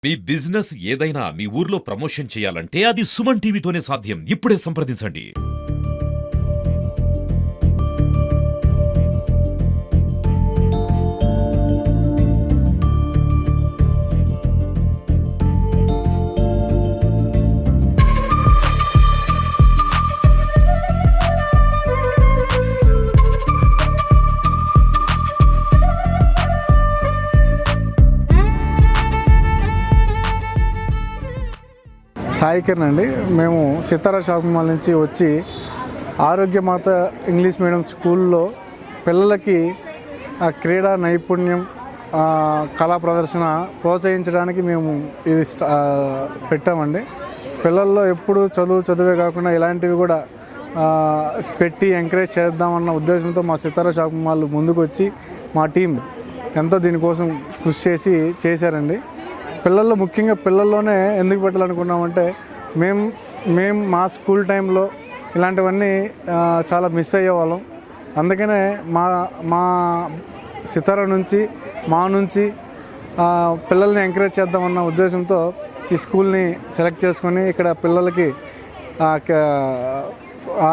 మీ business ఏదైనా మీ ఊర్లో promotion చేయాలంటే అది సుమన్ టీవీతోనే సాధ్యం. ఇప్పుడే సంప్రదించండి. సాయి కిరణ్ అండి. మేము సితారా షాపింగ్ మాల్ నుంచి వచ్చి ఆరోగ్యమాత ఇంగ్లీష్ మీడియం స్కూల్లో పిల్లలకి క్రీడా నైపుణ్యం కళా ప్రదర్శన ప్రోత్సహించడానికి మేము ఇది పెట్టామండి. పిల్లల్లో ఎప్పుడు చదువే కాకుండా ఇలాంటివి కూడా పెట్టి ఎంకరేజ్ చేద్దామన్న ఉద్దేశంతో మా సితారా షాపింగ్ మాల్ ముందుకు వచ్చి మా టీం ఎంతో దీనికోసం కృషి చేశారండి. పిల్లల్లో ముఖ్యంగా పిల్లల్లోనే ఎందుకు పెట్టాలనుకున్నామంటే మేము మా స్కూల్ టైంలో ఇలాంటివన్నీ చాలా మిస్ అయ్యేవాళ్ళం. అందుకనే మా సితారా నుంచి పిల్లల్ని ఎంకరేజ్ చేద్దామన్న ఉద్దేశంతో ఈ స్కూల్ని సెలెక్ట్ చేసుకొని ఇక్కడ పిల్లలకి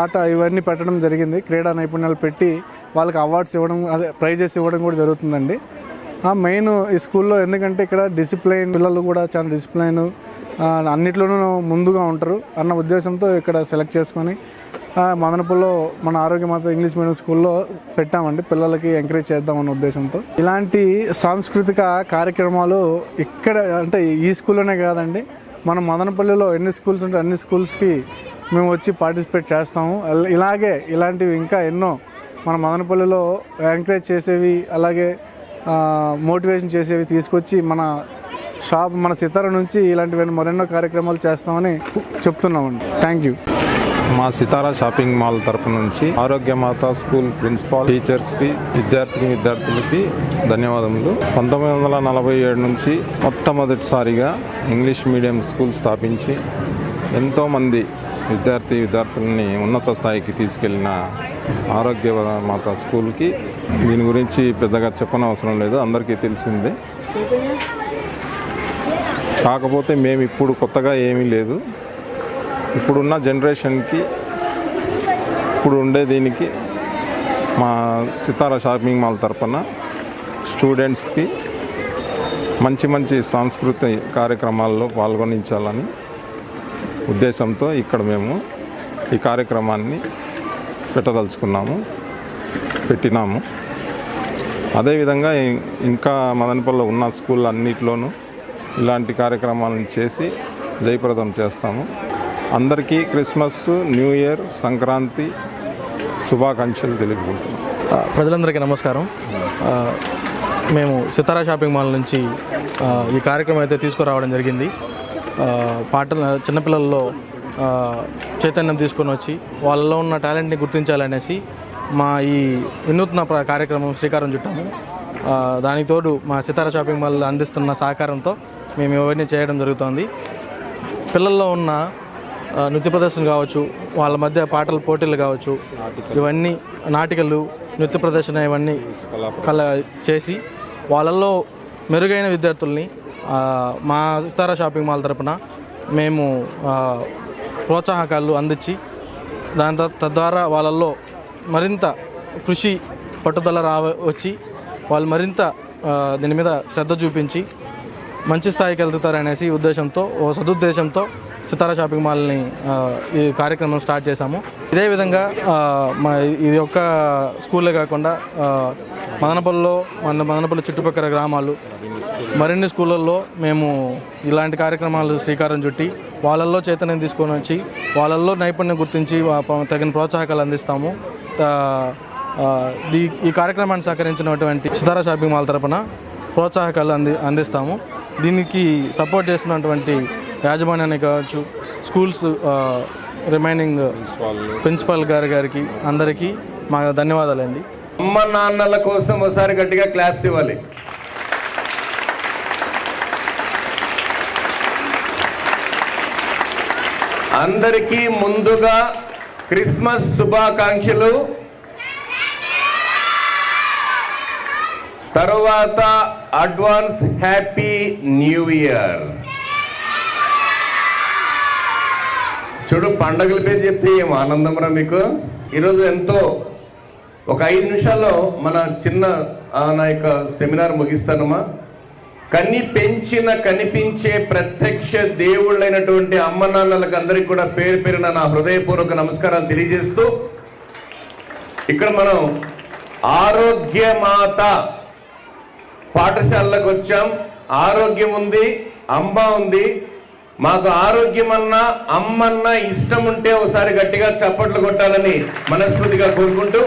ఆట ఇవన్నీ పెట్టడం జరిగింది. క్రీడా నైపుణ్యాలు పెట్టి వాళ్ళకి అవార్డ్స్ ఇవ్వడం, ప్రైజెస్ ఇవ్వడం కూడా జరుగుతుందండి. మెయిన్ ఈ స్కూల్లో ఎందుకంటే ఇక్కడ డిసిప్లైన్, పిల్లలు కూడా చాలా డిసిప్లైన్, అన్నిట్లోనూ ముందుగా ఉంటారు అన్న ఉద్దేశంతో ఇక్కడ సెలెక్ట్ చేసుకొని మదనపల్లిలో మన ఆరోగ్యమాత ఇంగ్లీష్ మీడియం స్కూల్లో పెట్టామండి. పిల్లలకి ఎంకరేజ్ చేద్దామన్న ఉద్దేశంతో ఇలాంటి సాంస్కృతిక కార్యక్రమాలు ఇక్కడ అంటే ఈ స్కూల్లోనే కాదండి, మన మదనపల్లిలో ఎన్ని స్కూల్స్ ఉంటే అన్ని స్కూల్స్కి మేము వచ్చి పార్టిసిపేట్ చేస్తాము. ఇలాంటివి ఇంకా ఎన్నో మన మదనపల్లిలో ఎంకరేజ్ చేసేవి, అలాగే మోటివేషన్ చేసేవి తీసుకొచ్చి మన సితారా నుంచి ఇలాంటివన్నీ మరెన్నో కార్యక్రమాలు చేస్తామని చెప్తున్నామండి. Thank you. మా సితారా షాపింగ్ మాల్ తరపు నుంచి ఆరోగ్యమాత స్కూల్ ప్రిన్సిపాల్, టీచర్స్కి, విద్యార్థులకి ధన్యవాదములు. 1947 నుంచి మొట్టమొదటిసారిగా ఇంగ్లీష్ మీడియం స్కూల్ స్థాపించి ఎంతోమంది విద్యార్థులని ఉన్నత స్థాయికి తీసుకెళ్లిన ఆరోగ్యమాత స్కూల్కి దీని గురించి పెద్దగా చెప్పనవసరం లేదు, అందరికీ తెలిసిందే. కాకపోతే మేము ఇప్పుడు కొత్తగా ఏమీ లేదు, ఇప్పుడున్న జనరేషన్కి ఇప్పుడు ఉండే దీనికి మా సితారా షాపింగ్ మాల్ తరపున స్టూడెంట్స్కి మంచి సాంస్కృతిక కార్యక్రమాల్లో పాల్గొనించాలని ఉద్దేశంతో ఇక్కడ మేము ఈ కార్యక్రమాన్ని పెట్టినాము. అదేవిధంగా ఇంకా మదనపల్లిలో ఉన్న స్కూల్ అన్నిటిలోనూ ఇలాంటి కార్యక్రమాలను చేసి జయప్రదం చేస్తాము. అందరికీ క్రిస్మస్, న్యూ ఇయర్, సంక్రాంతి శుభాకాంక్షలు తెలుపుకుంటున్నాం. ప్రజలందరికీ నమస్కారం. మేము సితారా షాపింగ్ మాల్ నుంచి ఈ కార్యక్రమం అయితే తీసుకురావడం జరిగింది. చిన్నపిల్లల్లో చైతన్యం తీసుకొని వచ్చి వాళ్ళలో ఉన్న టాలెంట్ని గుర్తించాలనేసి మా ఈ వినూత్న కార్యక్రమం శ్రీకారం చుట్టాము. దానికి తోడు మా సితారా షాపింగ్ మాల్ అందిస్తున్న సహకారంతో మేము ఇవన్నీ చేయడం జరుగుతుంది. పిల్లల్లో ఉన్న నృత్య ప్రదర్శన కావచ్చు, వాళ్ళ మధ్య పాటల పోటీలు కావచ్చు, ఇవన్నీ నాటికలు, నృత్య ప్రదర్శన ఇవన్నీ చేసి వాళ్ళల్లో మెరుగైన విద్యార్థుల్ని మా సితారా షాపింగ్ మాల్ తరపున మేము ప్రోత్సాహకాలు అందించి తద్వారా వాళ్ళల్లో మరింత కృషి, పట్టుదల వచ్చి వాళ్ళు మరింత దీని మీద శ్రద్ధ చూపించి మంచి స్థాయికి వెళ్తారనేసి సదుద్దేశంతో సితారా షాపింగ్ మాల్ని ఈ కార్యక్రమం స్టార్ట్ చేశాము. ఇదే విధంగా ఇది ఒక్క స్కూలే కాకుండా మదనపల్లి చుట్టుపక్కల గ్రామాలు మరిన్ని స్కూళ్ళల్లో మేము ఇలాంటి కార్యక్రమాలు శ్రీకారం చుట్టి వాళ్ళల్లో చైతన్యం తీసుకొని వచ్చి వాళ్ళల్లో నైపుణ్యం గుర్తించి తగిన ప్రోత్సాహకాలు అందిస్తాము. ఈ కార్యక్రమాన్ని సహకరించినటువంటి సితారా షాపింగ్ మాల్ తరపున ప్రోత్సాహకాలు అందిస్తాము. దీనికి సపోర్ట్ చేసినటువంటి యాజమాన్యాన్ని కావచ్చు, స్కూల్స్ రిమైనింగ్ ప్రిన్సిపాల్ గారికి అందరికీ మా ధన్యవాదాలండి. అమ్మ నాన్నల కోసం ఒకసారి గట్టిగా క్లాప్స్ ఇవ్వాలి. అందరికీ ముందుగా క్రిస్మస్ శుభాకాంక్షలు. తర్వాత అడ్వాన్స్ హ్యాపీ న్యూ ఇయర్. చూడు, పండగల పేరు చెప్తే ఏం ఆనందమరా మీకు. ఈరోజు ఎంతో ఒక 5 నిమిషాల్లో మన చిన్న నా యొక్క సెమినార్ ముగిస్తానమ్మా. కనిపించే ప్రత్యక్ష దేవుళ్ళైనటువంటి అమ్మ నాన్నలకు అందరికి కూడా పేరు పేరున నా హృదయపూర్వక నమస్కారాలు తెలియజేస్తూ, ఇక్కడ మనం ఆరోగ్యమాత పాఠశాలకు వచ్చాం. ఆరోగ్యం ఉంది, అమ్మ ఉంది. మాకు ఆరోగ్యం అన్నా అమ్మన్నా ఇష్టం ఉంటే ఒకసారి గట్టిగా చప్పట్లు కొట్టాలని మనస్ఫూర్తిగా కోరుకుంటూ,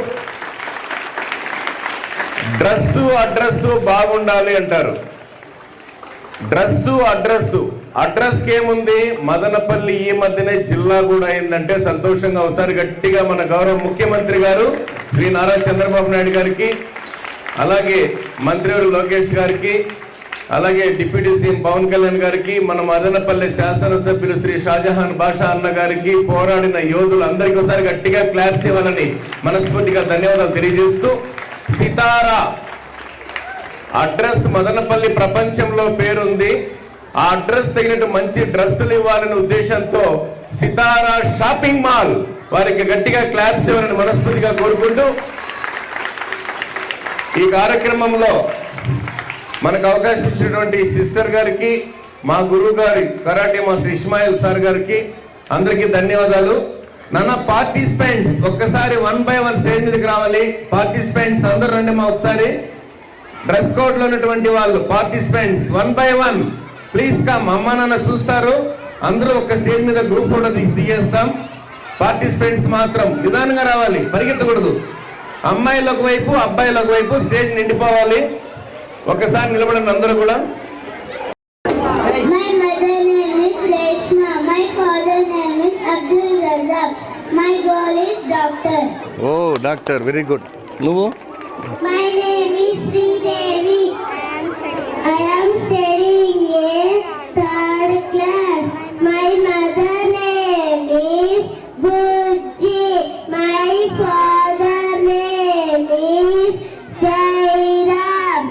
డ్రెస్సు అడ్రస్సు బాగుండాలి అంటారు. అడ్రస్కి ఏముంది, మదనపల్లి ఈ మధ్యనే జిల్లా కూడా అయిందంటే సంతోషంగా ఒకసారి గట్టిగా మన గౌరవ ముఖ్యమంత్రి గారు శ్రీ నారా చంద్రబాబు నాయుడు గారికి, అలాగే మంత్రివర్యులు లోకేష్ గారికి, అలాగే డిప్యూటీ సీఎం పవన్ కళ్యాణ్ గారికి, మన మదనపల్లి శాసనసభ్యులు శ్రీ షాజహాన్ బాషా అన్న గారికి, పోరాడిన యోధులందరికీ ఒకసారి గట్టిగా క్లాప్స్ ఇవ్వాలని మనస్ఫూర్తిగా ధన్యవాదాలు తెలియజేస్తూ, సితారా అడ్రస్ మదనపల్లి ప్రపంచంలో పేరుంది. ఆ అడ్రస్ తగినట్టు మంచి డ్రెస్సులు ఇవ్వాలనే ఉద్దేశంతో సితారా షాపింగ్ మాల్ వారికి గట్టిగా క్లాప్స్ ఇవ్వాలని మనస్ఫూర్తిగా కోరుకుంటూ, ఈ కార్యక్రమంలో మనకు అవకాశం ఇచ్చినటువంటి సిస్టర్ గారికి, మా గురువు గారి కరాటే మాస్టర్ ఇస్మాయిల్ సార్ గారికి అందరికీ ధన్యవాదాలు. నాన్న పార్టిసిపెంట్స్ ఒక్కసారి 1 by 1 స్టేజ్ మీదకి రావాలి. పార్టిసిపెంట్స్ అందరూ రండి మా ఒకసారి. డ్రెస్ కోడ్ లో ఉన్నటువంటి వాళ్ళు పార్టిసిపెంట్స్ 1 by 1 ప్లీజ్ కమ్. అమ్మ నాన్న చూస్తారు, అందరూ ఒక స్టేజ్ మీద గ్రూప్ ఫోటో తీసేస్తాం. పార్టిసిపెంట్స్ మాత్రం నిదానంగా రావాలి, పరిగెత్తకూడదు. అమ్మాయిలు ఒకవైపు, అబ్బాయిలు ఒకవైపు, స్టేజ్ నిండిపోవాలి. ఒకసారి నిలబడండి అందరూ కూడా. My mother name is Reshma. My father name is Abdul Razak. My goal is doctor. Oh doctor, very good. నువ్వు? My name is Sridevi. I am studying in 3rd class. My mother name is Bujji. My father name is Jairam.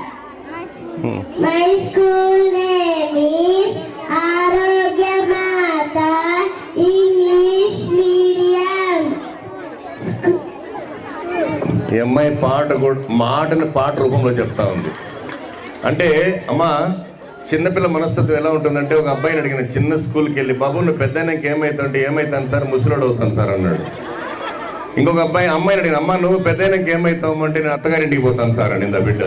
My school name is Arogya Mata English Medium. ఈ అమ్మాయి మాటని పాట రూపంలో చెప్తా ఉంది. అంటే అమ్మా, చిన్నపిల్ల మనస్తత్వం ఎలా ఉంటుందంటే, ఒక అబ్బాయిని అడిగిన చిన్న స్కూల్కి వెళ్ళి, బాబు నువ్వు పెద్దయినాక ఏమైతావు? ఏమైతాను సార్, ముసలోడు అవుతాను సార్ అన్నాడు. ఇంకొక అమ్మాయిని అడిగిన, అమ్మ నువ్వు పెద్దయినాక ఏమైతావు అంటే, నేను అత్తగారింటికి పోతాను సార్ అని. ఇంత బిడ్డ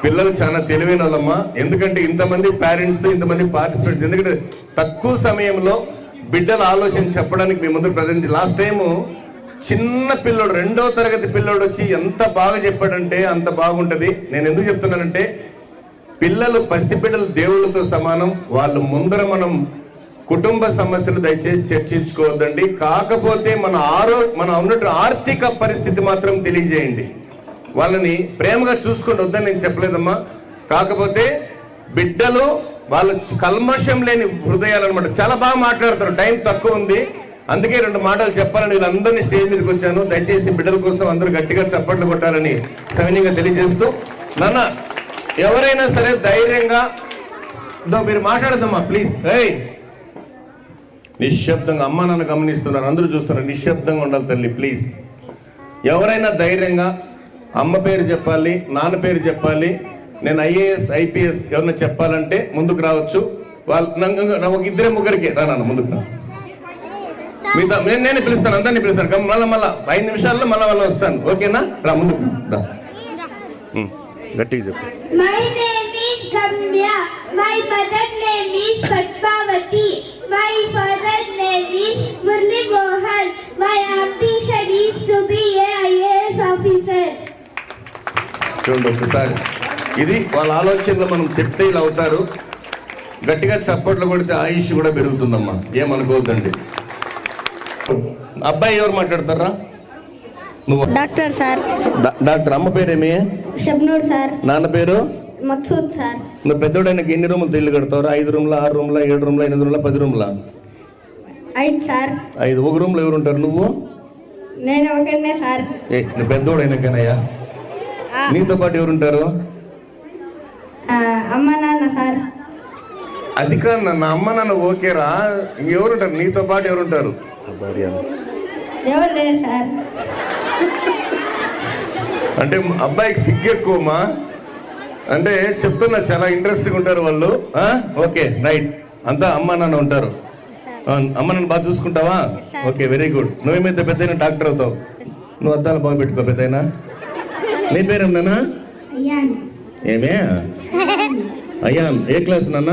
పిల్లలు చాలా తెలివైన వాళ్ళమ్మా. ఎందుకంటే ఇంతమంది పేరెంట్స్, ఇంతమంది పార్టిసిపెంట్స్, ఎందుకంటే తక్కువ సమయంలో బిడ్డల ఆలోచన చెప్పడానికి మీ ముందు ప్రజెంట్. లాస్ట్ టైము చిన్న పిల్లోడు, 2వ తరగతి పిల్లోడు వచ్చి ఎంత బాగా చెప్పాడంటే అంత బాగుంటది. నేను ఎందుకు చెప్తున్నానంటే, పిల్లలు పసిపిల్లలు దేవుళ్ళతో సమానం. వాళ్ళు ముందర మనం కుటుంబ సమస్యలు దయచేసి చర్చించుకోవద్దండి. కాకపోతే మన ఉన్నట్టు ఆర్థిక పరిస్థితి మాత్రం తెలియజేయండి. వాళ్ళని ప్రేమగా చూసుకొని వద్దని నేను చెప్పలేదమ్మా. కాకపోతే బిడ్డలు వాళ్ళు కల్మషం లేని హృదయాలు అనమాట. చాలా బాగా మాట్లాడతారు. టైం తక్కువ ఉంది, అందుకే 2 మాటలు చెప్పాలని వీళ్ళందరినీ స్టేజ్ మీదకి వచ్చాను. దయచేసి బిడ్డల కోసం అందరూ గట్టిగా చప్పట్లు కొట్టాలని సవినీయంగా తెలియజేస్తూ, నాన్న ఎవరైనా సరే ధైర్యంగా మీరు మాట్లాడదమ్మా ప్లీజ్. నిశ్శబ్దంగా, అమ్మ నాన్న గమనిస్తున్నారు, అందరూ చూస్తున్నారు, నిశ్శబ్దంగా ఉండాలి తల్లి ప్లీజ్. ఎవరైనా ధైర్యంగా అమ్మ పేరు చెప్పాలి, నాన్న పేరు చెప్పాలి, నేను IAS IPS ఎవరైనా చెప్పాలంటే ముందుకు రావచ్చు. వాళ్ళు ఒక 2-3 రానా ముందుకు రా. మిగతా నేనే పిలుస్తాను, అందరినీ పిలుస్తాను. మళ్ళా 5 నిమిషాల్లో మళ్ళీ వస్తాను. ఓకేనా? రా ముందుకు రా. గట్టిగా చెప్పు. My name is Gamya. My mother name is Padmavati. My father name is Murli Mohan. My ambition is to be a IAS officer. చూడండి ఒకసారి, ఇది వాళ్ళ ఆలోచనలో మనం చెప్తే ఇలా అవుతారు. గట్టిగా చప్పట్లు కొడితే ఆయుష్ కూడా పెరుగుతుందమ్మా, ఏమనుకోవద్దండి. అబ్బాయి ఎవరు మాట్లాడతారా? నువ్వు? Doctor sir. డాక్టర్. అమ్మ పేరేమి? షబ్నూర్ సార్. నాన్న పేరు? మక్సూద్ సార్. నువ్వు పెద్దోడైనాక ఎన్ని రూములు ఇల్లు కడతావు? 5 రూమ్ల, 6 రూమ్ల, 7 రూమ్ల, 8 రూమ్ల, 10 రూమ్ల? 5 సార్. 5. ఒక రూమ్లో ఎవరు ఉంటారు? నువ్వు? నేను ఒకనే సార్. నువ్వు పెద్దోడైనాకనయ్యా, నీతో పాటు ఎవరుంటారు? అమ్మ నాన్న సార్. అది కాదు నాన్న, అమ్మ నాన్న ఓకేరా, ఇంకెవరుంటారు నీతో పాటు? ఎవరుంటారు? ఎవరు లేరు సార్. అంటే అబ్బాయికి సిగ్గు ఎక్కువమ్మా, అంటే చెప్తున్నా చాలా ఇంట్రెస్ట్గా ఉంటారు వాళ్ళు. ఓకే రైట్, అంతా అమ్మ నాన్న ఉంటారు. అమ్మ నాన్న బాగా చూసుకుంటావా? Okay very good. నువ్వేమైతే పెద్దయినా డాక్టర్ అవుతావు. నువ్వు అద్దాలు బాగా పెట్టుకో పెద్దయినా. నీ పేరేమన్నా? ఏమే అయ్యాన్? ఏ క్లాస్ నాన్న?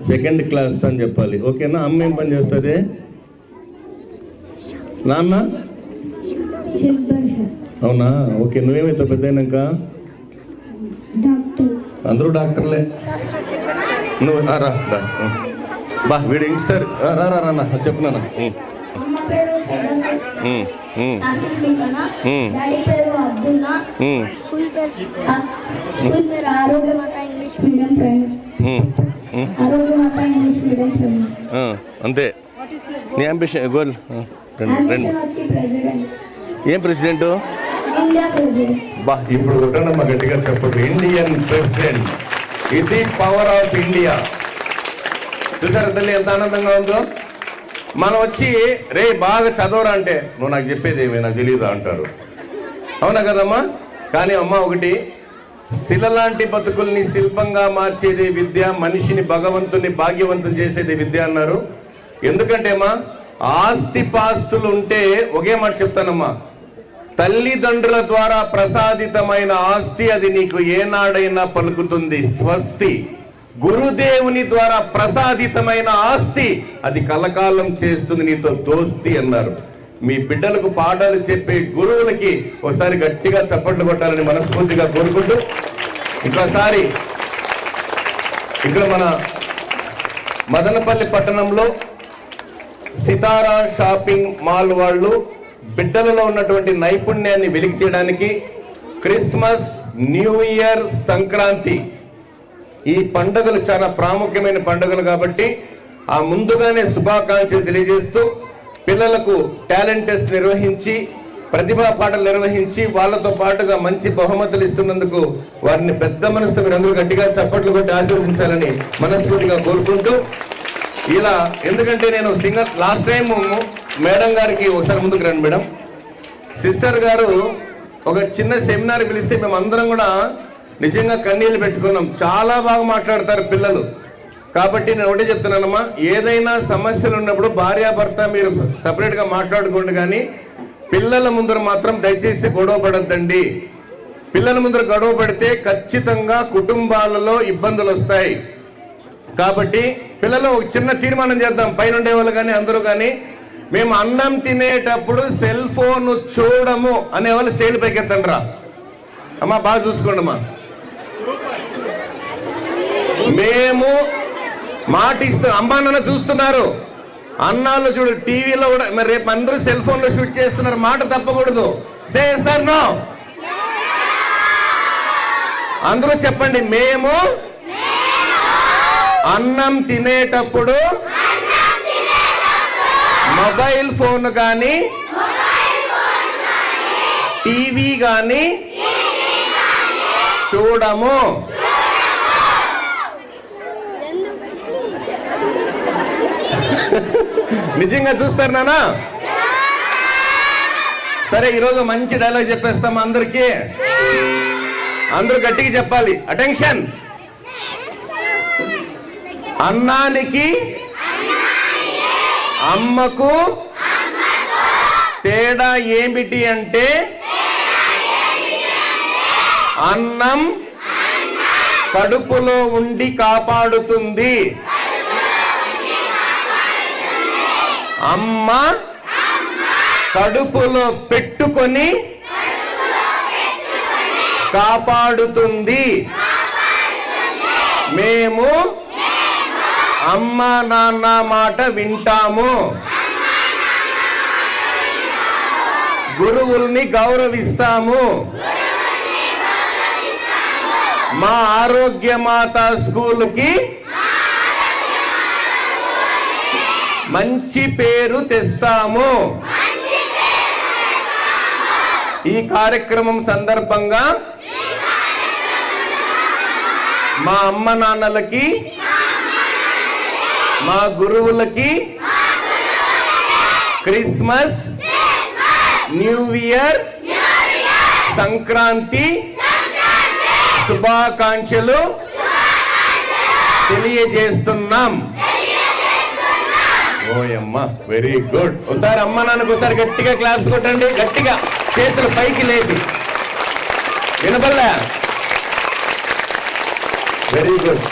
సెకండ్ క్లాస్ అని చెప్పాలి. ఓకేనా? అమ్మ ఏం పని చేస్తుంది? నాన్న? అవునా? ఓకే. నువ్వేమైతావు పెద్దయినాక? అందరూ డాక్టర్లే. నువ్వు రా బా, వీడు యంగ్స్టర్. రా రా రా చెప్పు నాన్న. డాడీ పేరు అబ్దుల్లా. స్కూల్ పేరు ఆరోగ్యమాత English medium friends. ఆరోగ్యమాత English medium friends. అంతే. నీ అంబిషన్ గోల్? రెండు. ఏం ప్రెసిడెంట్? India president. బా, ఇప్పుడు కొట్టండమ్మా గట్టిగా చెప్పదు. Indian president. ఇది పవర్ ఆఫ్ ఇండియా. చూసారా తల్లి ఎంత ఆనందంగా ఉందో? మనం వచ్చి రే బాగా చదవరా అంటే నువ్వు నాకు చెప్పేది ఏమీ నాకు తెలియదా అంటారు. అవునా కదమ్మా? కానీ అమ్మ ఒకటి, శిల లాంటి బతుకుల్ని శిల్పంగా మార్చేది విద్య, మనిషిని భగవంతుని భాగ్యవంతం చేసేది విద్య అన్నారు. ఎందుకంటే అమ్మా, ఆస్తిపాస్తులు ఉంటే ఒకే మాట చెప్తానమ్మా, తల్లిదండ్రుల ద్వారా ప్రసాదితమైన ఆస్తి అది నీకు ఏనాడైనా పలుకుతుంది స్వస్తి. గురుదేవుని ద్వారా ప్రసాదితమైన ఆస్తి అది కలకాలం చేస్తుంది నీతో దోస్తి అన్నారు. మీ బిడ్డలకు పాఠాలు చెప్పే గురువులకి ఒకసారి గట్టిగా చప్పట్లు కొట్టాలని మనస్ఫూర్తిగా కోరుకుంటూ, ఇంకోసారి ఇక్కడ మన మదనపల్లి పట్టణంలో సితారా షాపింగ్ మాల్ వాళ్ళు బిడ్డలలో ఉన్నటువంటి నైపుణ్యాన్ని వెలికి తీయడానికి క్రిస్మస్, న్యూ ఇయర్, సంక్రాంతి ఈ పండుగలు చాలా ప్రాముఖ్యమైన పండుగలు కాబట్టి ఆ ముందుగానే శుభాకాంక్షలు తెలియజేస్తూ పిల్లలకు టాలెంట్ టెస్ట్ నిర్వహించి ప్రతిభా పాటలు నిర్వహించి వాళ్ళతో పాటుగా మంచి బహుమతులు ఇస్తున్నందుకు వారిని పెద్ద మనసుతో మీరు అందరూ గట్టిగా చప్పట్లు కొట్టి ఆశీర్వదించాలని మనస్ఫూర్తిగా కోరుకుంటూ, ఇలా ఎందుకంటే నేను సింగర్ లాస్ట్ టైం మేడం గారికి ఒకసారి ముందుకు రండి మేడం. సిస్టర్ గారు ఒక చిన్న సెమినార్ పిలిస్తే మేము అందరం కూడా నిజంగా కన్నీళ్ళు పెట్టుకున్నాం. చాలా బాగా మాట్లాడతారు పిల్లలు. కాబట్టి నేను ఒకటే చెప్తున్నానమ్మా, ఏదైనా సమస్యలు ఉన్నప్పుడు భార్యాభర్త మీరు సపరేట్గా మాట్లాడుకోండి, కానీ పిల్లల ముందర మాత్రం దయచేసి గొడవ పడద్దండి. పిల్లల ముందర గొడవ పడితే ఖచ్చితంగా కుటుంబాలలో ఇబ్బందులు వస్తాయి. కాబట్టి పిల్లలు ఒక చిన్న తీర్మానం చేద్దాం, పైన ఉండే వాళ్ళు కానీ అందరూ కానీ, మేము అన్నం తినేటప్పుడు సెల్ ఫోన్ చూడము అనే వాళ్ళు చేతులు పైకెత్తండి రా అమ్మా, బాగా చూసుకోండి అమ్మా. మేము మాట ఇస్తాం, అమ్మా నాన్న చూస్తున్నారు, అన్నాళ్ళు చూడు టీవీలో కూడా, మరి రేపు అందరూ సెల్ ఫోన్ లో షూట్ చేస్తున్నారు, మాట తప్పకూడదు. సే సార్ నో, అందరూ చెప్పండి. మేము అన్నం తినేటప్పుడు మొబైల్ ఫోన్ కానీ టీవీ కానీ చూడము. నిజంగా చూస్తారు నానా? సరే, ఈరోజు మంచి డైలాగ్ చెప్పేస్తాం అందరికీ. అందరూ గట్టిగా చెప్పాలి. అటెన్షన్. అన్నానికి అమ్మకు తేడా ఏమిటి అంటే, అన్నం కడుపులో ఉండి కాపాడుతుంది, అమ్మ కడుపులో పెట్టుకొని కాపాడుతుంది. మేము అమ్మ నాన్న మాట వింటాము, గురువుల్ని గౌరవిస్తాము, మా ఆరోగ్యమాత స్కూల్కి మంచి పేరు తెస్తాము. ఈ కార్యక్రమం సందర్భంగా మా అమ్మ నాన్నలకి, మా గురువులకి క్రిస్మస్, న్యూ ఇయర్, సంక్రాంతి శుభాకాంక్షలు తెలియజేస్తున్నాం. ఓయమ్మ, వెరీ గుడ్. ఒకసారి అమ్మ నాన్నకు ఒకసారి గట్టిగా క్లాప్స్ కొట్టండి, గట్టిగా చేతులు పైకి లేపి. వినపడలే? Very good.